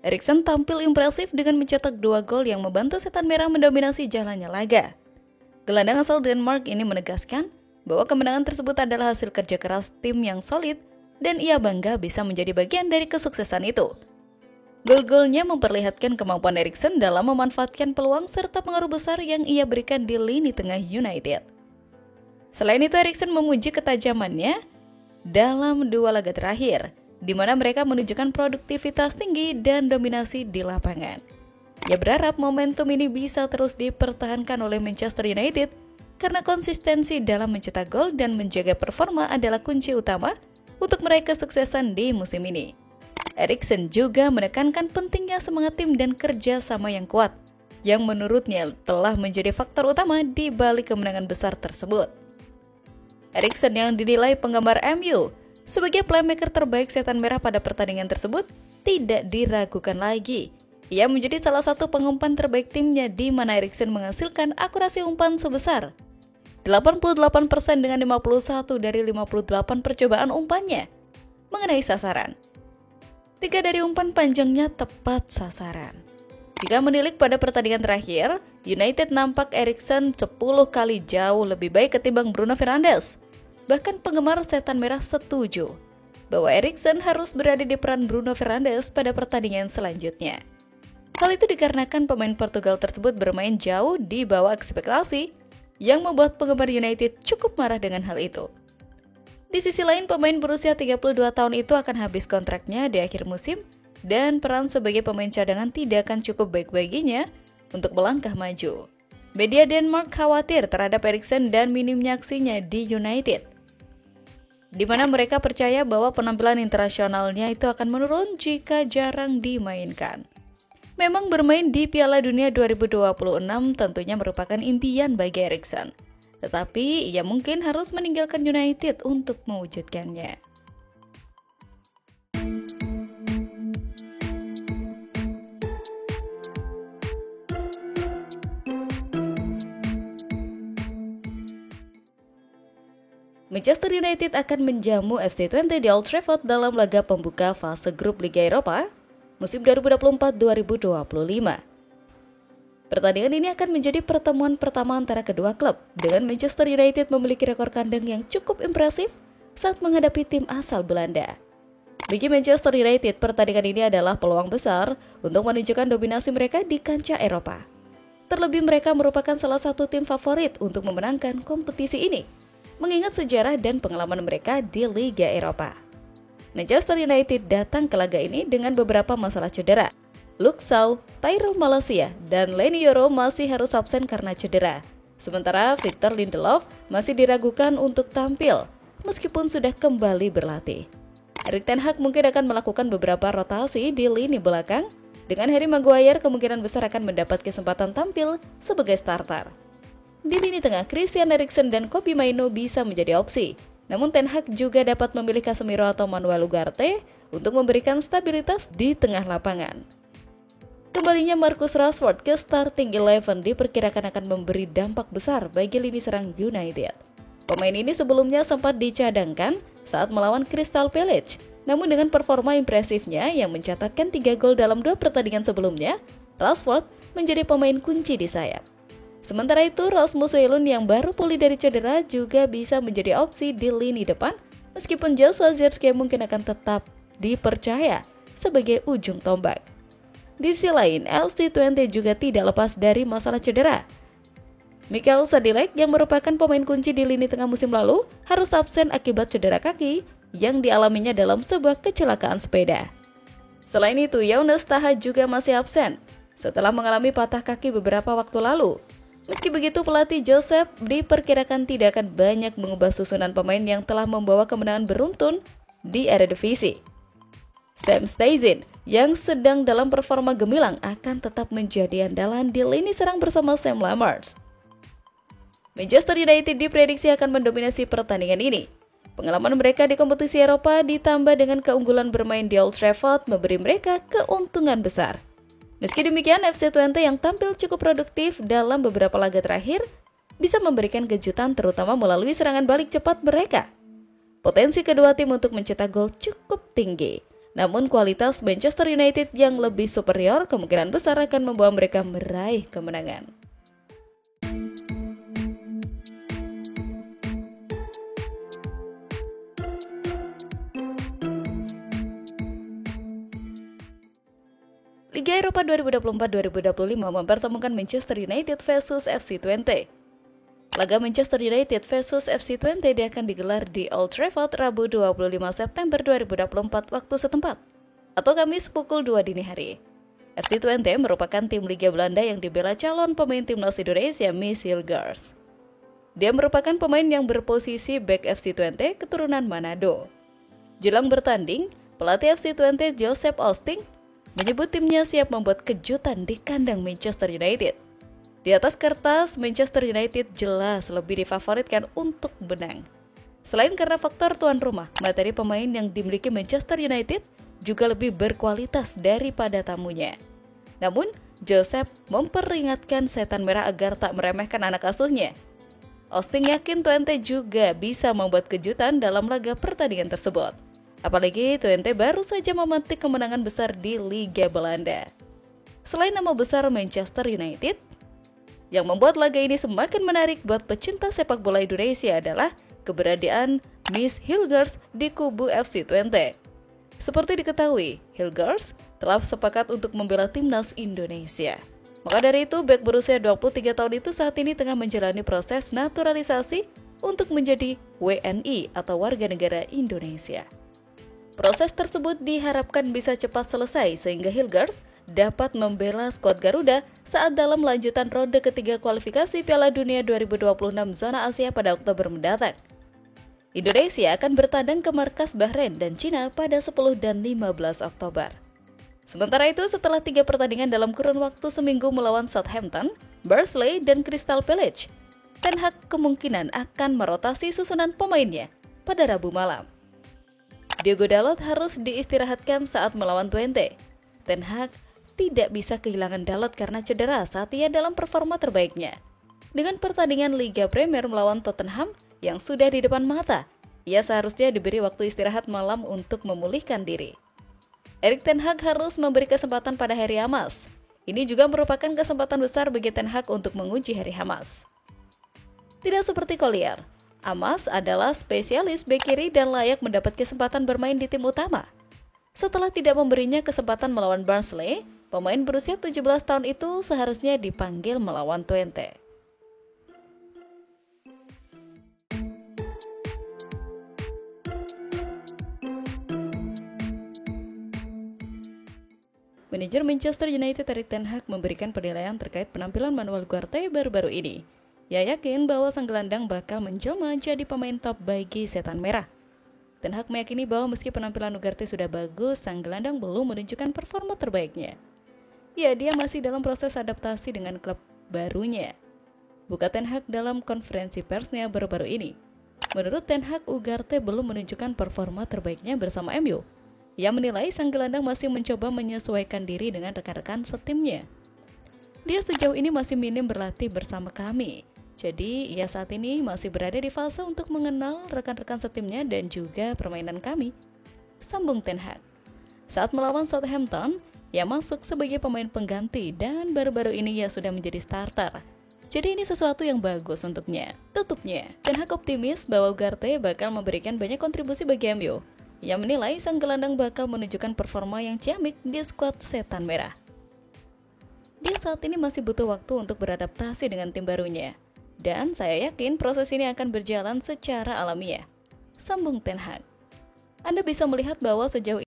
Eriksen tampil impresif dengan mencetak 2 gol yang membantu Setan Merah mendominasi jalannya laga. Gelandang asal Denmark ini menegaskan bahwa kemenangan tersebut adalah hasil kerja keras tim yang solid dan ia bangga bisa menjadi bagian dari kesuksesan itu. Gol-golnya memperlihatkan kemampuan Eriksen dalam memanfaatkan peluang serta pengaruh besar yang ia berikan di lini tengah United. Selain itu, Eriksen memuji ketajamannya dalam 2 laga terakhir, di mana mereka menunjukkan produktivitas tinggi dan dominasi di lapangan. Ia berharap momentum ini bisa terus dipertahankan oleh Manchester United karena konsistensi dalam mencetak gol dan menjaga performa adalah kunci utama untuk meraih kesuksesan di musim ini. Eriksen juga menekankan pentingnya semangat tim dan kerja sama yang kuat, yang menurutnya telah menjadi faktor utama di balik kemenangan besar tersebut. Eriksen yang dinilai penggemar MU sebagai playmaker terbaik Setan Merah pada pertandingan tersebut tidak diragukan lagi. Ia menjadi salah satu pengumpan terbaik timnya di mana Eriksen menghasilkan akurasi umpan sebesar 88% dengan 51 dari 58 percobaan umpannya mengenai sasaran. 3 dari umpan panjangnya tepat sasaran. Jika menilik pada pertandingan terakhir, United nampak Eriksen 10 kali jauh lebih baik ketimbang Bruno Fernandes. Bahkan penggemar Setan Merah setuju bahwa Eriksen harus berada di peran Bruno Fernandes pada pertandingan selanjutnya. Hal itu dikarenakan pemain Portugal tersebut bermain jauh di bawah ekspektasi yang membuat penggemar United cukup marah dengan hal itu. Di sisi lain, pemain berusia 32 tahun itu akan habis kontraknya di akhir musim dan peran sebagai pemain cadangan tidak akan cukup baik baginya untuk melangkah maju. Media Denmark khawatir terhadap Eriksen dan minimnya aksinya di United, di mana mereka percaya bahwa penampilan internasionalnya itu akan menurun jika jarang dimainkan. Memang bermain di Piala Dunia 2026 tentunya merupakan impian bagi Eriksen, tetapi ia mungkin harus meninggalkan United untuk mewujudkannya. Manchester United akan menjamu FC Twente di Old Trafford dalam laga pembuka fase grup Liga Eropa musim 2024-2025. Pertandingan ini akan menjadi pertemuan pertama antara kedua klub, dengan Manchester United memiliki rekor kandang yang cukup impresif saat menghadapi tim asal Belanda. Bagi Manchester United, pertandingan ini adalah peluang besar untuk menunjukkan dominasi mereka di kancah Eropa. Terlebih mereka merupakan salah satu tim favorit untuk memenangkan kompetisi ini, mengingat sejarah dan pengalaman mereka di Liga Eropa. Manchester United datang ke laga ini dengan beberapa masalah cedera. Luke Shaw, Tyrell Malacia, dan Leny Yoro masih harus absen karena cedera. Sementara Victor Lindelof masih diragukan untuk tampil, meskipun sudah kembali berlatih. Erik ten Hag mungkin akan melakukan beberapa rotasi di lini belakang, dengan Harry Maguire kemungkinan besar akan mendapat kesempatan tampil sebagai starter. Di lini tengah, Christian Eriksen dan Kobbie Mainoo bisa menjadi opsi. Namun Ten Hag juga dapat memilih Casemiro atau Manuel Ugarte untuk memberikan stabilitas di tengah lapangan. Kembalinya Marcus Rashford ke starting 11 diperkirakan akan memberi dampak besar bagi lini serang United. Pemain ini sebelumnya sempat dicadangkan saat melawan Crystal Palace. Namun dengan performa impresifnya yang mencatatkan 3 gol dalam 2 pertandingan sebelumnya, Rashford menjadi pemain kunci di sayap. Sementara itu, Rasmus Højlund yang baru pulih dari cedera juga bisa menjadi opsi di lini depan, meskipun Joshua Zirkzee mungkin akan tetap dipercaya sebagai ujung tombak. Di sisi lain, FC Twente juga tidak lepas dari masalah cedera. Mikael Sadilek yang merupakan pemain kunci di lini tengah musim lalu harus absen akibat cedera kaki yang dialaminya dalam sebuah kecelakaan sepeda. Selain itu, Younes Taha juga masih absen setelah mengalami patah kaki beberapa waktu lalu. Meski begitu, pelatih Joseph diperkirakan tidak akan banyak mengubah susunan pemain yang telah membawa kemenangan beruntun di Eredivisie. Sam Stuyven yang sedang dalam performa gemilang akan tetap menjadi andalan di lini serang bersama Sam Lammers. Manchester United diprediksi akan mendominasi pertandingan ini. Pengalaman mereka di kompetisi Eropa ditambah dengan keunggulan bermain di Old Trafford memberi mereka keuntungan besar. Meski demikian, FC Twente yang tampil cukup produktif dalam beberapa laga terakhir bisa memberikan kejutan terutama melalui serangan balik cepat mereka. Potensi kedua tim untuk mencetak gol cukup tinggi. Namun kualitas Manchester United yang lebih superior kemungkinan besar akan membawa mereka meraih kemenangan. Liga Eropa 2024-2025 mempertemukan Manchester United versus FC Twente. Laga Manchester United versus FC Twente akan digelar di Old Trafford Rabu 25 September 2024 waktu setempat, atau Kamis pukul 2 dini hari. FC Twente merupakan tim Liga Belanda yang dibela calon pemain timnas Indonesia Mies Hilgers. Dia merupakan pemain yang berposisi bek FC Twente keturunan Manado. Jelang bertanding, pelatih FC Twente Joseph Osting menyebut timnya siap membuat kejutan di kandang Manchester United. Di atas kertas, Manchester United jelas lebih difavoritkan untuk menang. Selain karena faktor tuan rumah, materi pemain yang dimiliki Manchester United juga lebih berkualitas daripada tamunya. Namun, Joseph memperingatkan setan merah agar tak meremehkan anak asuhnya. Osting yakin Twente juga bisa membuat kejutan dalam laga pertandingan tersebut. Apalagi Twente baru saja memetik kemenangan besar di Liga Belanda. Selain nama besar Manchester United, yang membuat laga ini semakin menarik buat pecinta sepak bola Indonesia adalah keberadaan Mies Hilgers di kubu FC Twente. Seperti diketahui, Hilgers telah sepakat untuk membela timnas Indonesia. Maka dari itu, bek berusia 23 tahun itu saat ini tengah menjalani proses naturalisasi untuk menjadi WNI atau warga negara Indonesia. Proses tersebut diharapkan bisa cepat selesai sehingga Hilgers dapat membela skuad Garuda saat dalam lanjutan ronde ketiga kualifikasi Piala Dunia 2026 zona Asia pada Oktober mendatang. Indonesia akan bertandang ke markas Bahrain dan Cina pada 10 dan 15 Oktober. Sementara itu, setelah 3 pertandingan dalam kurun waktu seminggu melawan Southampton, Barnsley, dan Crystal Palace, Ten Hag kemungkinan akan merotasi susunan pemainnya pada Rabu malam. Diogo Dalot harus diistirahatkan saat melawan Twente. Ten Hag tidak bisa kehilangan Dalot karena cedera saat ia dalam performa terbaiknya. Dengan pertandingan Liga Premier melawan Tottenham yang sudah di depan mata, ia seharusnya diberi waktu istirahat malam untuk memulihkan diri. Erik Ten Hag harus memberi kesempatan pada Harry Hamas. Ini juga merupakan kesempatan besar bagi Ten Hag untuk menguji Harry Hamas. Tidak seperti Collier, Hamas adalah spesialis bek kiri dan layak mendapat kesempatan bermain di tim utama. Setelah tidak memberinya kesempatan melawan Barnsley, pemain berusia 17 tahun itu seharusnya dipanggil melawan Twente. Manajer Manchester United Erik ten Hag memberikan penilaian terkait penampilan Manuel Ugarte baru-baru ini. Ia yakin bahwa sang gelandang bakal menjelma jadi pemain top bagi setan merah. Ten Hag meyakini bahwa meski penampilan Ugarte sudah bagus, sang gelandang belum menunjukkan performa terbaiknya. Ya, dia masih dalam proses adaptasi dengan klub barunya. Buka Ten Hag dalam konferensi persnya baru-baru ini. Menurut Ten Hag, Ugarte belum menunjukkan performa terbaiknya bersama MU. Ia menilai sang gelandang masih mencoba menyesuaikan diri dengan rekan-rekan setimnya. Dia sejauh ini masih minim berlatih bersama kami. Jadi, ia saat ini masih berada di fase untuk mengenal rekan-rekan setimnya dan juga permainan kami, sambung Ten Hag. Saat melawan Southampton, ia masuk sebagai pemain pengganti dan baru-baru ini ia sudah menjadi starter. Jadi ini sesuatu yang bagus untuknya. Tutupnya, Ten Hag optimis bahwa Ugarte bakal memberikan banyak kontribusi bagi MU. Ia menilai sang gelandang bakal menunjukkan performa yang ciamik di skuad setan merah. Dia saat ini masih butuh waktu untuk beradaptasi dengan tim barunya. Dan saya yakin proses ini akan berjalan secara alamiah, sambung Ten Hag. Anda bisa melihat bahwa sejauh